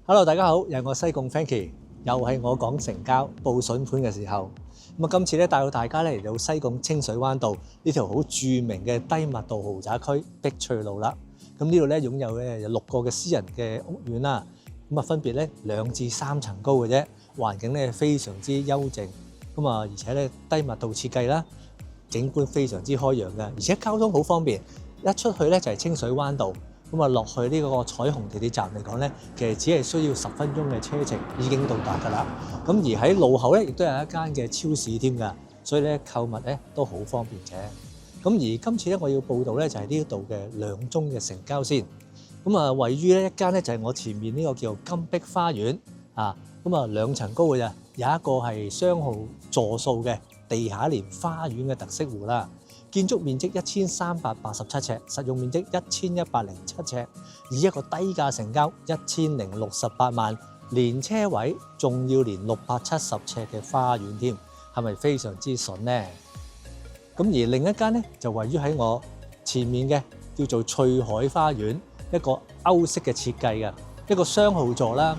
Hello， 大家好，又係我西貢 Frankie， 又係我講成交報筍盤嘅時候。今次咧帶到大家咧嚟到西貢清水灣道呢條好著名嘅低密度豪宅區碧翠路啦。呢度咧擁有有6個嘅私人嘅屋苑啦。分別咧2至3層高嘅啫，環境咧非常之幽靜。而且咧低密度設計啦，景觀非常之開揚嘅，而且交通好方便。一出去咧就係清水灣道。落去呢個彩虹地鐵站嚟講咧，其實只係需要10分鐘嘅車程已經到達㗎啦。而喺路後咧，亦都有一間嘅超市添㗎，所以咧購物咧都好方便嘅。而今次咧我要報道咧就係呢度嘅2宗嘅成交先。位於咧一間咧就係我前面呢個叫金碧花園啊。2層高嘅咋，有一個係商號座數嘅地下連花園嘅特色戶啦。建築面積1387尺，實用面積1107尺，以一個低價成交1068萬，連車位，仲要連670尺嘅花園添，係咪非常之筍呢？而另一間咧就位於喺我前面嘅叫做翠海花園，一個歐式嘅設計嘅一個雙號座啦。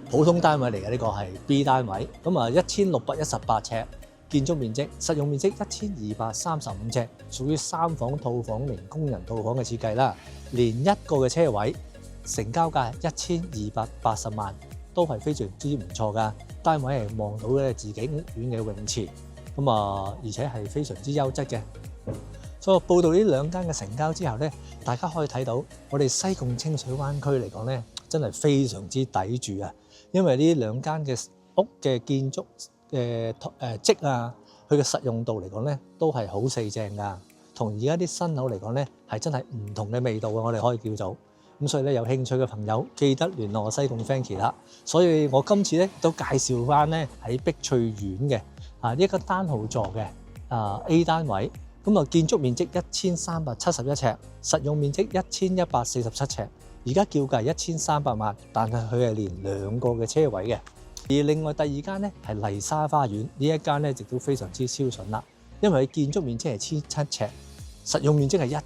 普通單位嚟嘅，呢個係 B 單位，1618尺。建築面積、實用面積1235尺，屬於3房套房連工人套房嘅設計啦。連一個嘅車位，成交價1280萬，都係非常之唔錯噶。單位係望到咧自己屋苑嘅泳池，而且係非常之優質嘅。所以報道呢2間嘅成交之後咧，大家可以睇到我哋西貢清水灣區嚟講咧，真係非常之抵住啊！因為呢2間嘅屋嘅建築嘅積啊，佢嘅實用度嚟講咧，都係好四正噶。同而家啲新樓嚟講咧，係真係唔同嘅味道嘅，我哋可以叫做咁。所以咧，有興趣嘅朋友記得聯絡我西貢 Frankie 啦。所以我今次咧都介紹翻咧喺碧翠苑嘅一個單號座嘅A 單位，建築面積1371尺，實用面積1147尺，而家叫價1300萬，但係佢係連2個嘅車位嘅。而另外第2間咧係麗莎花園，呢一間咧亦都非常之超筍啦，因為佢建築面積係1700尺，實用面積係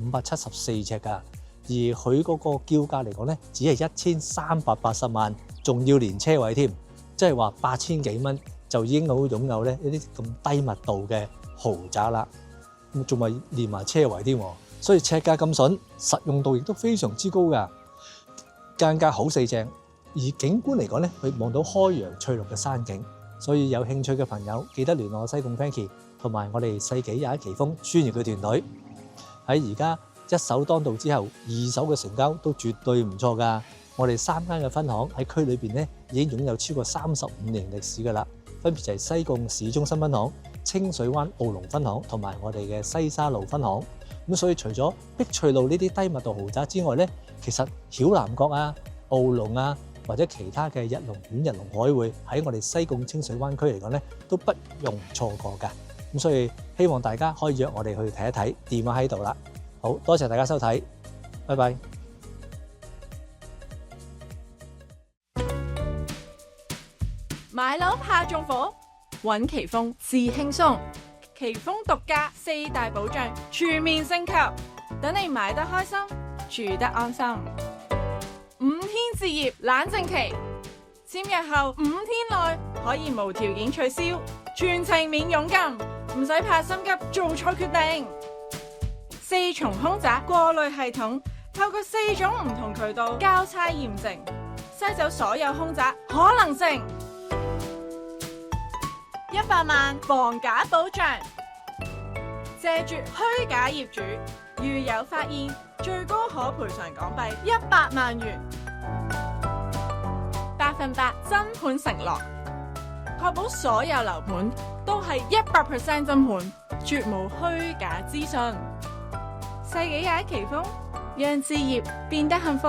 1574尺㗎，而佢嗰個叫價嚟講咧，只係1380萬，仲要連車位添，即係話8000幾蚊就已經好擁有咧一啲咁低密度嘅豪宅啦，仲係連埋車位添，所以尺價咁筍，實用度亦都非常之高㗎，間隔好四正。而景觀嚟講咧，佢望到開揚翠綠嘅山景，所以有興趣嘅朋友記得聯絡我西貢 Frankie 同埋我哋世紀21奇峰專業嘅團隊。喺而家一手當道之後，2手嘅成交都絕對唔錯㗎。我哋3間嘅分行喺區裏邊咧已經擁有超過35年歷史㗎啦，分別就係西貢市中心分行、清水灣澳龍分行同埋我哋嘅西沙路分行。所以除咗碧翠路呢啲低密度豪宅之外咧，其實曉南閣啊、澳龍啊，或者其他嘅日龍苑、日龍海匯喺我哋西貢清水灣區嚟講咧，都不容錯過㗎。所以希望大家可以約我哋去睇一睇，電話喺度啦。好多謝大家收睇，拜拜。買樓怕縱火，揾奇峰至輕鬆。奇峰獨家4大保障，全面升級，等你買得開心，住得安心。5天置業冷靜期，簽約後5天內可以無條件取消，全程免佣金，唔使怕心急做錯決定。4重空宅過濾系統，透過4種唔同渠道交叉驗證，篩走所有空宅可能性。100萬防假保障，謝絕虛假業主，如有發現，最高可賠償港幣100萬元，100%真盤承諾，確保所有樓盤都係100% 真盤，絕無虛假資訊。世紀21奇峰，讓置業變得幸福。